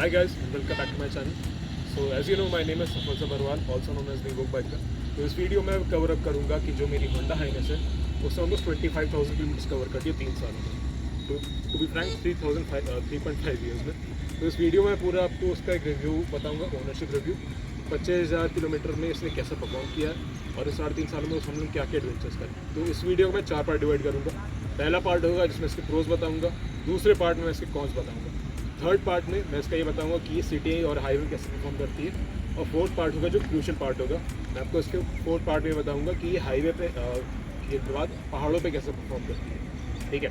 Hi guys, and welcome back to my channel. So as you know, my name is Safal Sabharwal, also known as the Go Biker. तो इस video में cover up करूँगा कि जो मेरी Honda highness है उसने almost 25,000 kilometres cover कर दिए 3 सालों में, तो टू बी फ्रैंक 3.5 ईयर्स में। तो इस वीडियो में पूरा आपको उसका एक रिव्यू बताऊँगा, ओनरशिप रिव्यू, 25,000 किलोमीटर में इसने कैसे परफॉर्म किया और इस 3.5 सालों में उस हमने क्या क्या एडवेंचर्स करे। तो इस वीडियो में 4 पार्ट डिवाइड करूँगा। पहला पार्ट होगा जिसमें इसके प्रोज बताऊँगा, दूसरे पार्ट में इसके कॉन्स बताऊँगा, थर्ड पार्ट में मैं इसका ये बताऊंगा कि ये सिटी और हाईवे कैसे परफॉर्म करती है, और फोर्थ पार्ट होगा जो क्रूशियल पार्ट होगा, मैं आपको इसके फोर्थ पार्ट में बताऊंगा कि ये हाईवे पे के बाद पहाड़ों पे कैसे परफॉर्म करती है। ठीक है,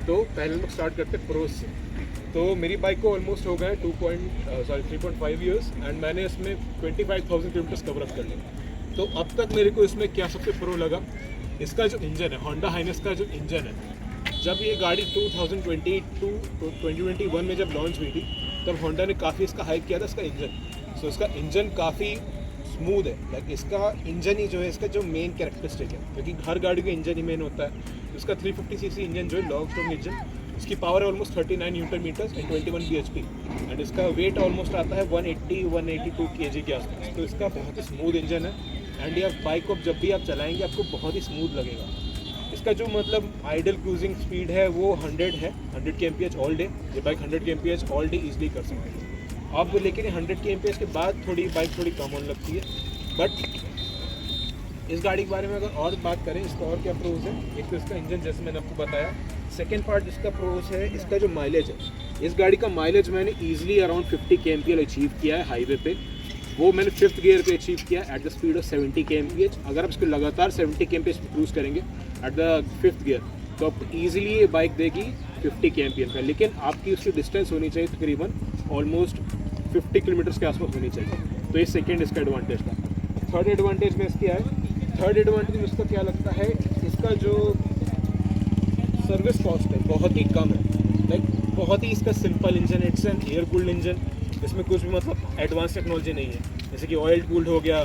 तो पहले लोग स्टार्ट करते हैं प्रोज से। तो मेरी बाइक को ऑलमोस्ट हो गए 3.5 ईयर्स एंड मैंने इसमें 25,000 किलोमीटर्स कवर अप कर लिया। तो अब तक मेरे को इसमें क्या सबसे प्रो लगा, इसका जो इंजन है, होंडा हाइनेस का जो इंजन है, जब ये गाड़ी 2021 में जब लॉन्च हुई थी तब होंडा ने काफ़ी इसका हाइप किया था इसका इंजन। सो इसका इंजन काफ़ी स्मूथ है, लाइक इसका इंजन ही जो है इसका जो मेन कैरेक्टरिस्टिक है, क्योंकि हर गाड़ी का इंजन ही मेन होता है। इसका 350 सीसी इंजन जो है लॉन्ग स्ट्रोक इंजन, इसकी पावर है almost 39 newton metres and 21 bhp and इसका वेट ऑलमोस्ट आता है 180-182 kg के आसपास। तो इसका बहुत ही स्मूथ इंजन है एंड ये बाइक को जब भी आप चलाएंगे आपको बहुत ही स्मूथ लगेगा। इसका जो मतलब आइडल क्रूजिंग स्पीड है वो 100 है, 100 kmph ऑल डे। ये bike 100 kmph all day easily कर सकते हैं आप, लेकिन 100 kmph के बाद बाइक थोड़ी कम होने लगती है। बट इस गाड़ी के बारे में अगर और बात करें, इसका और क्या प्रोज है, एक तो इसका इंजन जैसे मैंने आपको बताया। सेकेंड पार्ट जिसका प्रोज है इसका जो माइलेज है, इस गाड़ी का माइलेज मैंने ईजिली अराउंड 50 kmph अचीव किया है हाईवे पे। वो मैंने 5th गियर पे अचीव किया at the speed of 70 kmph। अगर आप इसको लगातार 70 kmph पे क्रूज करेंगे एट द 5th गियर तो आपको ईजिली ये बाइक देगी 50 kmph का, लेकिन आपकी उसकी डिस्टेंस होनी चाहिए तकरीबन ऑलमोस्ट 50 किलोमीटर्स के आसपास होनी चाहिए। तो ये सेकेंड इसका एडवांटेज था। थर्ड एडवांटेज में इसकी आए, थर्ड एडवांटेज में इसका क्या लगता है, इसका जो सर्विस कॉस्ट है बहुत ही कम है। लाइक बहुत ही इसका simple engine, it's an air cooled engine, इसमें कुछ भी मतलब एडवांस टेक्नोलॉजी नहीं है, जैसे कि ऑयल कूल्ड हो गया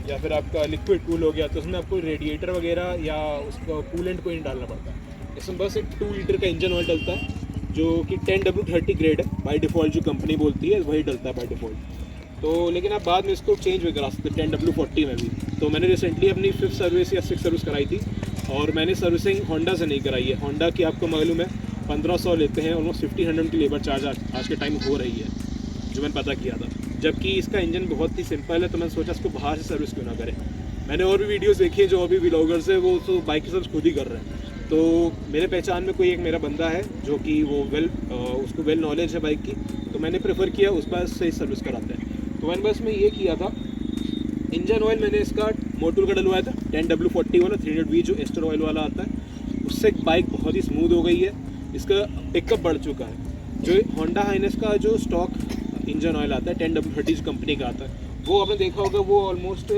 या फिर आपका लिक्विड कूल हो गया, तो उसमें आपको रेडिएटर वगैरह या उसका कूलेंट को नहीं डालना पड़ता है। इसमें बस एक 2 लीटर का इंजन ऑयल डलता है जो कि 10W30 ग्रेड है, बाय डिफ़ॉल्ट जो कंपनी बोलती है वही डलता है बाय डिफ़ॉल्ट। तो लेकिन आप बाद में इसको चेंज भी करा सकते हैं 10W40 में भी। तो मैंने रिसेंटली अपनी 5th सर्विस या 6th सर्विस कराई थी और मैंने सर्विसिंग होंडा से नहीं कराई है। होंडा की आपको मालूम है 1500 लेते हैं, ऑलमोस्ट 1500 की लेबर चार्ज आज के टाइम हो रही है, जो मैंने पता किया था। जबकि इसका इंजन बहुत ही सिंपल है, तो मैंने सोचा इसको बाहर से सर्विस क्यों ना करें। मैंने और भी वीडियोस देखी है, जो अभी व्लॉगर्स है वो तो बाइक की सर्विस खुद ही कर रहे हैं। तो मेरे पहचान में कोई एक मेरा बंदा है जो कि वो उसको वेल नॉलेज है बाइक की, तो मैंने प्रेफर किया उस पास से सर्विस कराते हैं। तो मैंने बस में ये किया था, इंजन ऑयल मैंने इसका मोटूल का डलवाया था 10W40 वाला 300V जो एस्टर ऑयल वाला आता है, उससे बाइक बहुत ही स्मूथ हो गई है। इसका पिकअप बढ़ चुका है। जो होंडा हाइनेस का जो स्टॉक इंजन ऑयल आता है 10W30 जो कंपनी का आता है, वो आपने देखा होगा वो ऑलमोस्ट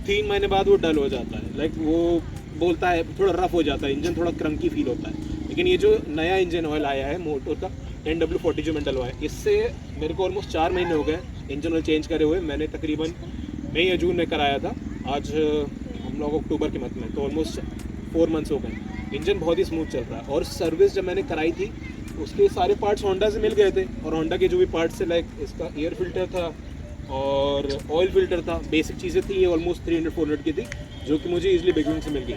3 महीने बाद वो डल हो जाता है, लाइक वो बोलता है थोड़ा रफ हो जाता है इंजन, थोड़ा क्रंकी फील होता है। लेकिन ये जो नया इंजन ऑयल आया है मोटर का 10W40 जो मैंने डलवाया, इससे मेरे को ऑलमोस्ट 4 महीने हो गए इंजन ऑयल चेंज करे हुए। मैंने तकरीबन मई या जून में कराया था, आज हम लोग अक्टूबर के मंथ में, तो ऑलमोस्ट 4 मंथ्स हो गए। इंजन बहुत ही स्मूथ चल रहा है और सर्विस जब मैंने कराई थी उसके सारे पार्ट्स होंडा से मिल गए थे, और होंडा के जो भी पार्ट्स थे लाइक इसका एयर फिल्टर था और ऑयल फिल्टर था, बेसिक चीज़ें थी, ये ऑलमोस्ट 300-400 की थी, जो कि मुझे इजीली बिगिनिंग से मिल गई।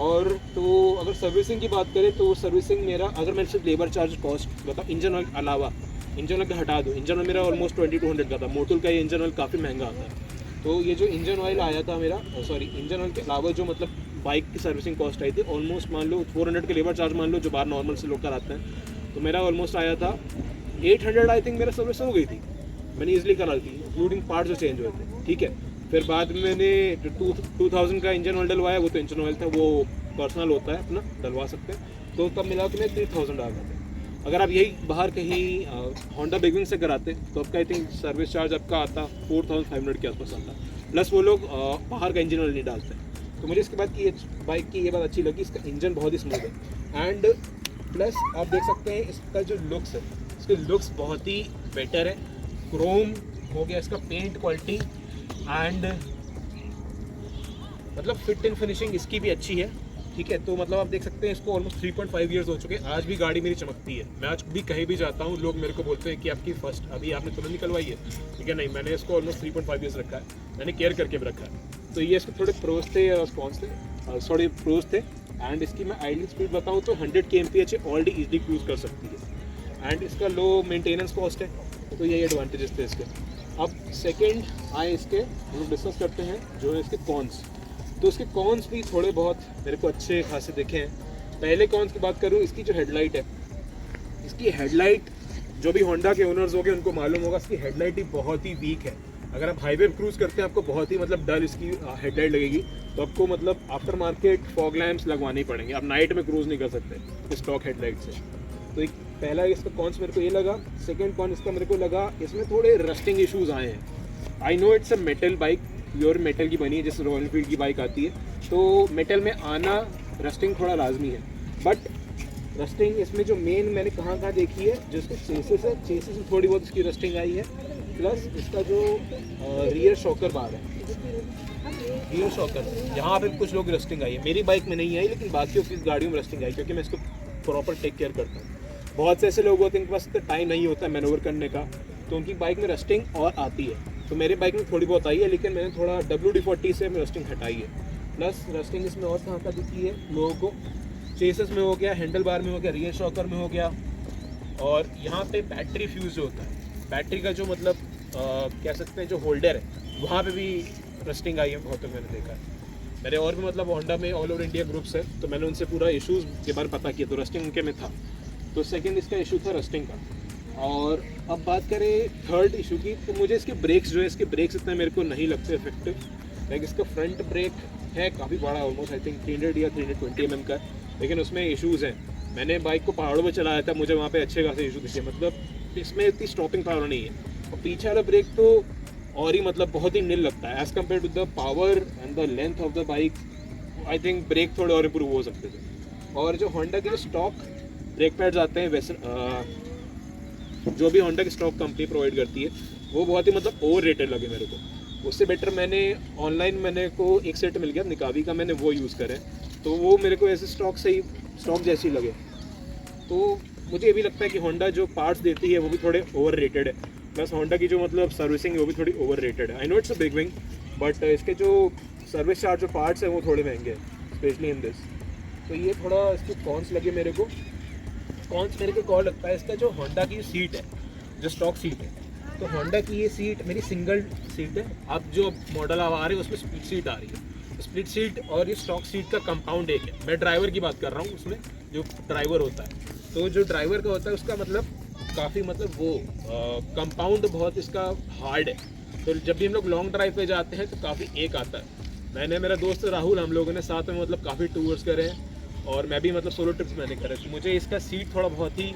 और तो अगर सर्विसिंग की बात करें तो सर्विसिंग मेरा, अगर मैं सिर्फ लेबर चार्ज कॉस्ट बताऊँ इंजन ऑयल अलावा, इंजन ऑयल का हटा दो, इंजन ऑयल मेरा ऑलमोस्ट 2200 का था। मोटूल का ये इंजन ऑयल काफ़ी महंगा आता है। तो ये जो इंजन ऑयल आया था मेरा, इंजन ऑयल के अलावा जो मतलब बाइक की सर्विसिंग कॉस्ट आई थी, ऑलमोस्ट मान लो 400 के लेबर चार्ज मान लो जो बाहर नॉर्मल से लोग कराते हैं, तो मेरा ऑलमोस्ट आया था 800 आई थिंक मेरा सर्विस हो गई थी, मैंने ईजिली करा दी इंक्लूडिंग पार्ट जो चेंज हुए थे। ठीक है, फिर बाद में मैंने 2000 का इंजन ऑयल डलवाया, वो तो इंजन ऑयल था, वो पर्सनल होता है अपना, डलवा सकते हैं। तो तब मिला के मैं 3000 आ गए थे। अगर आप यही बाहर कहीं होंडा बिगिनिंग से कराते तो आपका आई थिंक सर्विस चार्ज आपका आता 4500 के आसपास आता, प्लस वो लोग बाहर का इंजन ऑयल नहीं डालते। तो मुझे इसके बाद की बाइक की ये बात अच्छी लगी, इसका इंजन बहुत ही स्मूथ है एंड प्लस आप देख सकते हैं इसका जो लुक्स है, इसके लुक्स बहुत ही बेटर है। क्रोम हो गया, इसका पेंट क्वालिटी एंड मतलब फिट एंड फिनिशिंग इसकी भी अच्छी है। ठीक है। तो मतलब आप देख सकते हैं इसको ऑलमोस्ट 3.5 ईयर्स हो चुके हैं, आज भी गाड़ी मेरी चमकती है। मैं आज भी कहीं भी जाता हूँ लोग मेरे को बोलते हैं कि आपकी फर्स्ट अभी आपने तुरंत निकलवाई है, ठीक है। नहीं, मैंने इसको ऑलमोस्ट 3.5 ईयर्स रखा है, मैंने केयर करके भी रखा है। तो ये इसके थोड़े प्रोज थे, कॉन्स थे, सॉरी प्रोज थे। एंड इसकी मैं आइडल स्पीड बताऊँ तो 100 kmph ऑलरेडी ईजिली क्रूज कर सकती है। एंड इसका लो मेंटेनेंस कॉस्ट है, तो यही एडवांटेजेस थे इसके। अब सेकेंड आए इसके, हम लोग डिस्कस करते हैं जो है इसके कॉन्स। तो इसके कॉन्स भी थोड़े बहुत मेरे को अच्छे खासे दिखे हैं। पहले कॉन्स की बात करूँ, इसकी जो हेडलाइट है, इसकी हेडलाइट जो भी होंडा के ओनर्स होंगे उनको मालूम होगा, इसकी हेडलाइट ही बहुत ही वीक है। अगर आप हाईवे पर क्रूज करते हैं आपको बहुत ही मतलब डल इसकी हेडलाइट लगेगी, तो आपको मतलब आफ्टर मार्केट फॉग लैम्प्स लगवाने पड़ेंगे, आप नाइट में क्रूज नहीं कर सकते स्टॉक हेडलाइट से। तो एक पहला इसका कॉन्स मेरे को ये लगा। सेकेंड कॉन इसका मेरे को लगा इसमें थोड़े रस्टिंग इशूज़ आए हैं। I know it's a metal bike, pure metal की बनी है, जैसे रॉयल एनफील्ड की बाइक आती है, तो मेटल में आना रस्टिंग थोड़ा लाजमी है। बट रस्टिंग इसमें जो मेन मैंने कहाँ देखी है, जो इसके चेसिस है, चेसिस में थोड़ी बहुत इसकी रस्टिंग आई है। प्लस इसका जो रियर शॉकर बार है, रियर शॉकर, यहाँ पे कुछ लोग रस्टिंग आई है। मेरी बाइक में नहीं आई, लेकिन बाकियों की गाड़ियों में रस्टिंग आई, क्योंकि मैं इसको प्रॉपर टेक केयर करता हूँ। बहुत से ऐसे लोग होते हैं इनके पास इतना टाइम नहीं होता है मैनोवर करने का, तो उनकी बाइक में रस्टिंग और आती है। तो मेरी बाइक में थोड़ी बहुत आई है, लेकिन मैंने थोड़ा WD-40 से रस्टिंग हटाई है। प्लस रस्टिंग इसमें और कहाँ का दिखी है लोगों को, चेसेस में हो गया, हैंडल बार में हो गया, रियर शॉकर में हो गया, और यहाँ पे बैटरी फ्यूज जो होता है, बैटरी का जो मतलब कह सकते हैं जो होल्डर है, वहाँ पे भी रस्टिंग आई है बहुत, तो मैंने देखा है। मेरे और भी मतलब होंडा में ऑल ओवर इंडिया ग्रुप्स है, तो मैंने उनसे पूरा इशूज़ के बारे में पता किया, तो रस्टिंग उनके में था। तो सेकंड इसका इशू था रस्टिंग का। और अब बात करें थर्ड इशू की, तो मुझे इसके ब्रेक्स जो है, इसके ब्रेक्स इतने मेरे को नहीं लगते इफेक्टिव। लाइक इसका फ्रंट ब्रेक है काफ़ी बड़ा, ऑलमोस्ट आई थिंक 300 या 320 mm का, लेकिन उसमें इशूज़ हैं। मैंने बाइक को पहाड़ों में चलाया था, मुझे वहाँ पे अच्छे खासे इशू दिखे, मतलब इसमें इतनी स्टॉपिंग पावर नहीं है। और पीछे वाला ब्रेक तो और ही मतलब बहुत ही निल लगता है as compare to the power and the length of the bike. I think brake थोड़े और इम्प्रूव हो सकते थे। और जो होंडा के जो स्टॉक ब्रेक पैड्स आते हैं, वैसे जो भी होंडा की स्टॉक कंपनी प्रोवाइड करती है, वो बहुत ही मतलब ओवर रेटेड लगे मेरे को। उससे बेटर मैंने ऑनलाइन मैंने को एक सेट मिल गया निकावी का, मैंने वो यूज़ करे, तो वो मेरे को ऐसे स्टॉक से ही स्टॉक जैसी लगे। तो मुझे ये भी लगता है कि होंडा जो पार्ट्स देती है वो भी थोड़े ओवर रेटेड है। प्लस होंडा की जो मतलब सर्विसिंग है वो भी थोड़ी ओवर रेटेड है। I know it's a big wing, but इसके जो सर्विस चार्ज जो पार्ट्स हैं वो थोड़े महंगे हैं, स्पेशली इन दिस। तो ये थोड़ा इसके कॉन्स लगे मेरे को। कॉन्स मेरे को और लगता है इसका जो होंडा की सीट है, जो स्टॉक सीट है, तो होंडा की ये सीट मेरी सिंगल सीट है। अब जो मॉडल आ रहे हैं उसमें स्प्लिट सीट आ रही है। स्प्लिट सीट और ये स्टॉक सीट का कंपाउंड एक है। मैं ड्राइवर की बात कर रहा हूँ, उसमें जो ड्राइवर होता है, तो जो ड्राइवर का होता है उसका मतलब काफ़ी मतलब वो कंपाउंड बहुत इसका हार्ड है। तो जब भी हम लोग लॉन्ग ड्राइव पे जाते हैं तो काफ़ी एक आता है। मैंने, मेरा दोस्त राहुल, हम लोगों ने साथ में मतलब काफ़ी टूर्स करे हैं, और मैं भी मतलब सोलो ट्रिप्स मैंने करे, तो मुझे इसका सीट थोड़ा बहुत ही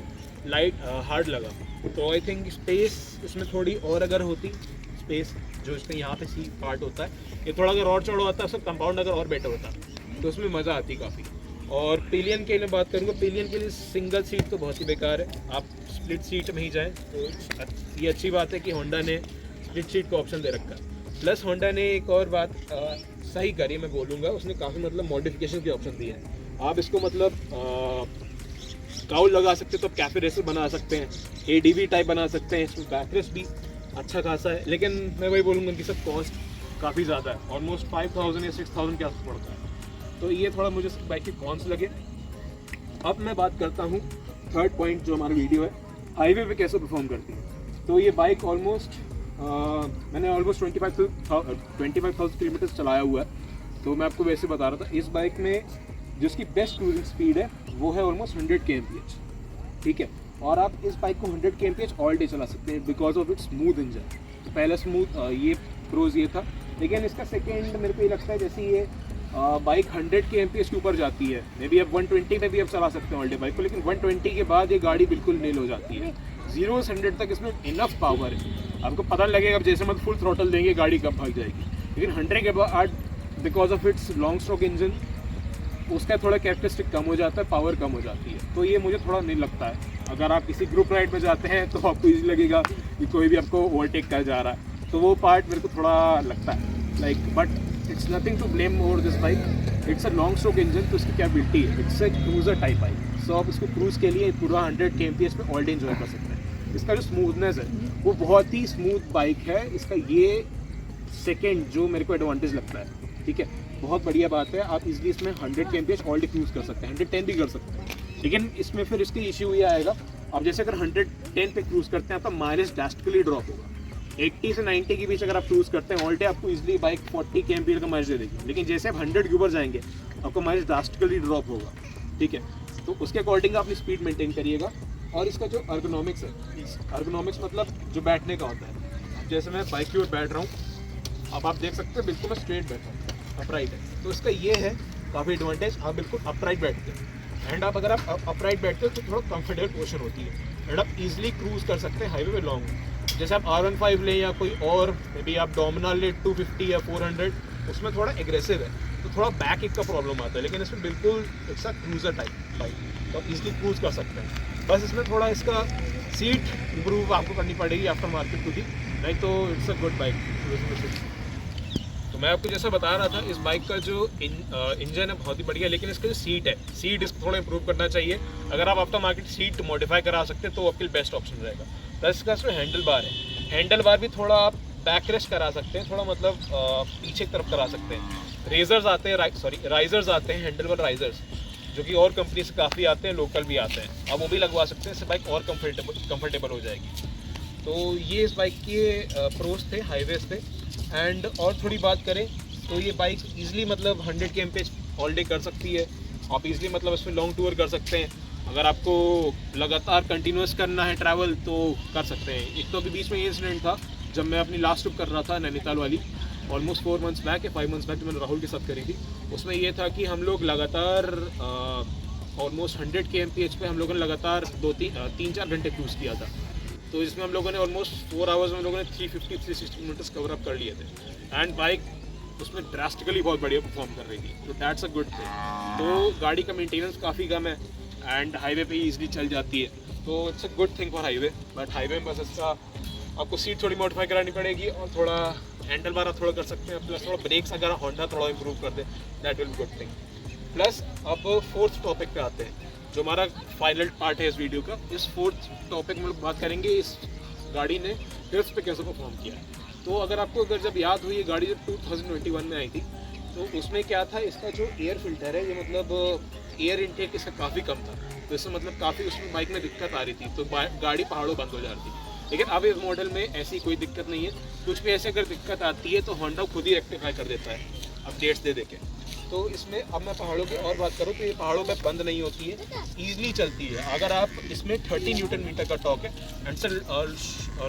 लाइट हार्ड लगा। तो आई थिंक स्पेस इसमें थोड़ी और अगर होती, स्पेस जो इसमें यहाँ पे सीट पार्ट होता है, ये थोड़ा अगर और चौड़ा होता है, उसका कंपाउंड अगर और बेटर होता तो उसमें मज़ा आती काफ़ी। और पिलियन के लिए बात करूँगा, पिलियन के लिए सिंगल सीट तो बहुत ही बेकार है, आप स्प्लिट सीट में ही जाएँ। तो ये अच्छी बात है कि होंडा ने स्प्लिट सीट का ऑप्शन दे रखा है। प्लस होंडा ने एक और बात सही करी, मैं बोलूँगा, उसने काफ़ी मतलब मॉडिफिकेशन के ऑप्शन दिए हैं। आप इसको मतलब काउल लगा सकते हैं, तो आप कैफे रेसर बना सकते हैं, ADV टाइप बना सकते हैं, इसमें बैकरेस भी अच्छा खासा है। लेकिन मैं वही बोलूँगा कि सब कॉस्ट काफ़ी ज़्यादा है, ऑलमोस्ट 5000 या 6000 के आसपास पड़ता है। तो ये थोड़ा मुझे बाइक के कॉन्स लगे। अब मैं बात करता हूँ थर्ड पॉइंट जो हमारा वीडियो है, हाईवे पे कैसे परफॉर्म करती है। तो ये बाइक ऑलमोस्ट मैंने ऑलमोस्ट 25,000 किलोमीटर चलाया हुआ है। तो मैं आपको वैसे बता रहा था, इस बाइक में जो इसकी बेस्ट क्रूजिंग स्पीड है वो है ऑलमोस्ट 100 kmph, ठीक है। और आप इस बाइक को 100 kmph ऑल डे चला सकते हैं because of its smooth engine. तो पहला स्मूथ ये प्रोज ये था, लेकिन इसका सेकेंड मेरे को ये लगता है जैसे ये बाइक 100 kmph के ऊपर जाती है, मे बी अब 120 में भी आप चला सकते हैं ऑल डे बाइक को, लेकिन 120 के बाद ये गाड़ी बिल्कुल नील हो जाती है। 0 से 100 तक इसमें इनफ पावर है, आपको पता लगेगा अब जैसे मत फुल थ्रोटल देंगे गाड़ी कब भाग जाएगी। लेकिन 100 के बाद because of its long stroke engine उसका थोड़ा कैरेक्टरिस्टिक कम हो जाता है, पावर कम हो जाती है। तो ये मुझे थोड़ा नहीं लगता है। अगर आप किसी ग्रुप राइड में जाते हैं तो आपको ईजी लगेगा कि कोई भी आपको ओवरटेक कर जा रहा है, तो वो पार्ट मेरे को थोड़ा लगता है like, but it's nothing to blame over this bike. It's a long stroke engine, तो इसकी कैपेबिलिटी है, it's a cruiser type bike. So आप इसको क्रूज़ के लिए पूरा 100 kmph पे ऑल डे एंजॉय कर सकते हैं। इसका जो स्मूथनेस है वो बहुत ही स्मूथ बाइक है। इसका ये सेकेंड जो मेरे को एडवांटेज लगता है, ठीक है, बहुत बढ़िया बात है। आप इजीली इसमें 100 kmph ऑल डे क्रूज़ कर सकते हैं, 110 भी कर सकते हैं। लेकिन इसमें फिर इसकी इश्यू ये आएगा, आप जैसे अगर 110 पे क्रूज़ करते हैं आपका माइलेज ड्रास्टिकली ड्रॉप होगा। 80 से 90 के बीच अगर आप क्रूज़ करते हैं ऑल डे, आपको इजीली बाइक 40 kmph का माइलेज दे देगी। लेकिन जैसे आप 100 के ऊपर जाएंगे आपका माइलेज ड्रास्टिकली ड्रॉप होगा, ठीक है। तो उसके अकॉर्डिंग अपनी स्पीड मेंटेन करिएगा। और इसका जो अर्गोनॉमिक्स है, अर्गोनॉमिक्स मतलब जो बैठने का होता है, जैसे मैं बाइक की ओर बैठ रहा हूँ, अब आप देख सकते हैं बिल्कुल मैं स्ट्रेट बैठा हूँ, अपराइट है। तो इसका ये है काफ़ी एडवांटेज, आप बिल्कुल अपराइट बैठते हैं। एंड आप अगर आप अपराइट बैठते हो तो थोड़ा कंफर्टेबल पोजिशन होती है एंड आप इजीली क्रूज़ कर सकते हैं हाईवे पे लॉन्ग। जैसे आप R15 लें या कोई और मे बी आप डोमिनार ले 250 या 400, उसमें थोड़ा एग्रेसिव है तो थोड़ा बैक किक का प्रॉब्लम आता है। लेकिन इसमें बिल्कुल it's a cruiser type bike, तो आप इजीली क्रूज़ कर सकते हैं। बस इसमें थोड़ा इसका सीट इम्प्रूव आपको करनी पड़ेगी आफ्टर मार्केट टू दी, नहीं तो इट्स अ गुड बाइक। तो मैं आपको जैसा बता रहा था, इस बाइक का जो इंजन है बहुत ही बढ़िया, लेकिन इसका जो सीट है, सीट इसको थोड़ा इंप्रूव करना चाहिए। अगर आप आफ्टर मार्केट सीट मॉडिफाई करा सकते हैं तो आपके लिए बेस्ट ऑप्शन रहेगा। प्लस इसका जो हैंडल बार है, हैंडल बार भी थोड़ा आप बैक रेस्ट करा सकते हैं, थोड़ा मतलब पीछे की तरफ करा सकते हैं। रेजर्स आते हैं, राइजर्स आते हैं, हैंडल बार राइजर्स, जो कि और कंपनी से काफ़ी आते हैं, लोकल भी आते हैं, आप वो भी लगवा सकते हैं, इससे बाइक और कंफर्टेबल हो जाएगी। तो ये इस बाइक के प्रोस थे हाईवेज पे। एंड और थोड़ी बात करें तो ये बाइक इजीली मतलब 100 kmph ऑल डे कर सकती है। आप इजीली मतलब इसमें लॉन्ग टूर कर सकते हैं। अगर आपको लगातार कंटिन्यूस करना है ट्रैवल तो कर सकते हैं। एक तो अभी बीच में ये इंसिडेंट था जब मैं अपनी लास्ट ट्रिप कर रहा था नैनीताल वाली, ऑलमोस्ट 4 मंथ्स बैक या 5 मंथ्स बैक, जो मैंने राहुल के साथ करी थी। उसमें ये था कि हम लोग लगातार ऑलमोस्ट 100 kmph पे हम लोगों ने लगातार 3-4 घंटे क्रूज़ किया था। तो इसमें हम लोगों ने ऑलमोस्ट 4 आवर्स में हम लोगों ने 350-360 किलोमीटर्स कवर अप कर लिए थे। एंड बाइक उसमें ड्रास्टिकली बहुत बढ़िया परफॉर्म कर रही थी, तो दैट्स अ गुड थिंग। तो गाड़ी का मेंटेनेंस काफ़ी कम है एंड हाईवे पे ईजिली चल जाती है, तो it's a good thing for highway. But highway में बस इसका आपको सीट थोड़ी मॉडिफाई करानी पड़ेगी और थोड़ा हैंडल बार थोड़ा कर सकते हैं, प्लस थोड़ा ब्रेक्स अगर होंडा थोड़ा इंप्रूव कर दे, that will be good thing. Plus अब 4th टॉपिक पे आते हैं, जो हमारा फाइनल पार्ट है इस वीडियो का। इस 4th टॉपिक में लोग बात करेंगे इस गाड़ी ने हिल्स पे कैसे परफॉर्म किया है। तो अगर आपको जब याद हुई, ये गाड़ी जब 2021 में आई थी तो उसमें क्या था, इसका जो एयर फिल्टर है ये मतलब एयर इनटेक इसका काफ़ी कम था, तो इससे मतलब काफ़ी उसमें बाइक में दिक्कत आ रही थी, तो गाड़ी पहाड़ों बंद हो जा रही थी। लेकिन अब इस मॉडल में ऐसी कोई दिक्कत नहीं है। कुछ भी ऐसे अगर दिक्कत आती है तो होंडा खुद ही रेक्टिफाई कर देता है अपडेट्स दे के। तो इसमें अब मैं पहाड़ों की और बात करूँ तो ये पहाड़ों में बंद नहीं होती है, ईजिली चलती है। अगर आप इसमें 30 न्यूटन मीटर का टॉर्क है and sir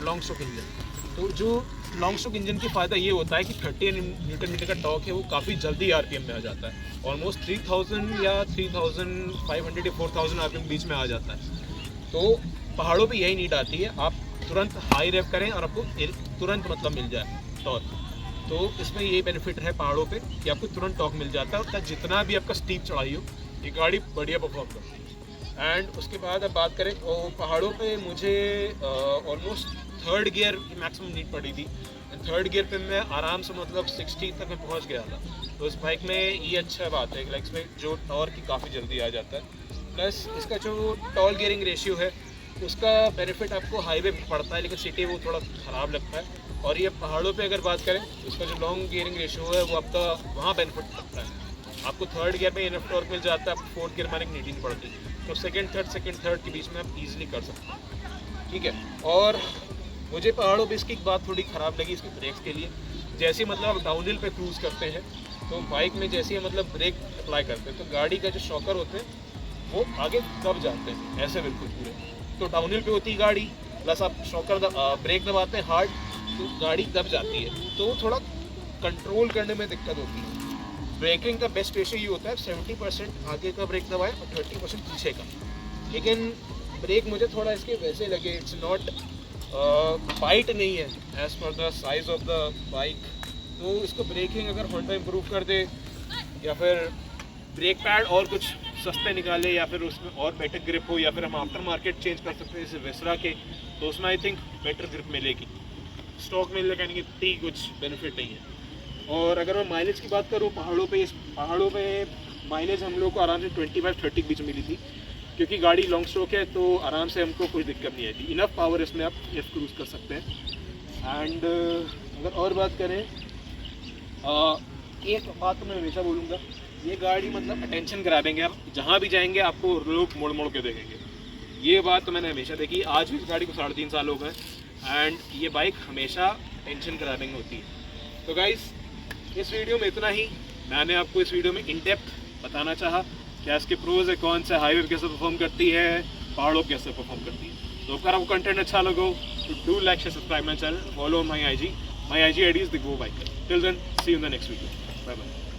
long stroke engine, तो जो लॉन्ग स्ट्रोक इंजन की फ़ायदा ये होता है कि 30 न्यूटन मीटर का टॉर्क है वो काफ़ी जल्दी आरपीएम में आ जाता है, ऑलमोस्ट 3000 या 3500 या 4000 आरपीएम बीच में आ जाता है। तो पहाड़ों पे यही नीड आती है, आप तुरंत हाई रेव करें और आपको तुरंत मतलब मिल जाए टॉर्क। तो इसमें ये बेनिफिट है पहाड़ों पे कि आपको तुरंत टॉर्क मिल जाता है, और जितना भी आपका स्टीप चढ़ाई हो ये गाड़ी बढ़िया परफॉर्म करती है। एंड उसके बाद अब बात करें तो पहाड़ों पे मुझे ऑलमोस्ट 3rd गियर की मैक्सिमम नीड पड़ी थी। 3rd गियर पे मैं आराम से मतलब 60 तक मैं पहुंच गया था। तो इस बाइक में ये अच्छा बात है कि इसमें जो टॉर्क की काफ़ी जल्दी आ जाता है। प्लस इसका जो टॉल गियरिंग रेशियो है उसका बेनिफिट आपको हाईवे पे पड़ता है, लेकिन सिटी वो थोड़ा ख़राब लगता है। और ये पहाड़ों पे अगर बात करें तो उसका जो लॉन्ग गियरिंग रेशियो है वो आपका वहाँ बेनिफिट लगता है। आपको 3rd गियर में इनफ टॉर्क मिल जाता है, आपको 4th गियर में नीड नहीं पड़ती, तो सेकंड थर्ड के बीच में आप ईजिली कर सकते हैं, ठीक है। और मुझे पहाड़ों पे इसकी एक बात थोड़ी ख़राब लगी इसकी ब्रेक्स के लिए। जैसे मतलब आप डाउन हिल पर क्रूज़ करते हैं तो बाइक में जैसे मतलब ब्रेक अप्लाई करते हैं तो गाड़ी का जो शॉकर होते हैं वो आगे दब जाते हैं ऐसे बिल्कुल पूरे। तो डाउनहिल पे होती है गाड़ी, प्लस आप शॉकर ब्रेक दबाते हैं हार्ड तो गाड़ी दब जाती है, तो थोड़ा कंट्रोल करने में दिक्कत होती है। ब्रेकिंग का बेस्ट रेशियो ये होता है 70% आगे का ब्रेक दबाएं और 30% पीछे का। लेकिन ब्रेक मुझे थोड़ा इसके वैसे लगे, इट्स नॉट फाइट नहीं है as per the size of the bike. तो इसको ब्रेकिंग अगर होंडा इम्प्रूव कर दे या फिर ब्रेक पैड और कुछ सस्ते निकाले या फिर उसमें और बेटर ग्रिप हो, या फिर हम आफ्टर मार्केट चेंज कर सकते हैं जैसे वेसरा के, तो उसमें आई थिंक बेटर ग्रिप मिलेगी। स्टॉक में लगाने की कुछ बेनिफिट नहीं है। और अगर मैं माइलेज की बात करूँ, पहाड़ों पे माइलेज हम लोग को आराम से 25-30 के बीच मिली थी, क्योंकि गाड़ी लॉन्ग स्ट्रोक है तो आराम से हमको कोई दिक्कत नहीं आई थी। इनफ पावर इसमें आप एफ क्रूज़ कर सकते हैं। एंड अगर और बात करें, एक बात तो मैं हमेशा बोलूँगा, ये गाड़ी मतलब अटेंशन ग्रैबिंग है। आप जहाँ भी जाएंगे आपको लोग मोड़ मोड़ के देखेंगे, ये बात तो मैंने हमेशा देखी। आज भी इस गाड़ी को 3.5 साल हो गए एंड ये बाइक हमेशा टेंशन ग्रैबिंग होती है। तो गाइस, इस वीडियो में इतना ही। मैंने आपको इस वीडियो में इन डेप्थ बताना चाहा क्या इसके प्रोज है, कौन सा हाईवे कैसे परफॉर्म करती है, पहाड़ों कैसे परफॉर्म करती है। तो अगर आपको कंटेंट अच्छा लगो तो do like share subscribe my channel, follow my IG. My IG ID is the Go Biker. Till then, see you in the next video. Bye bye.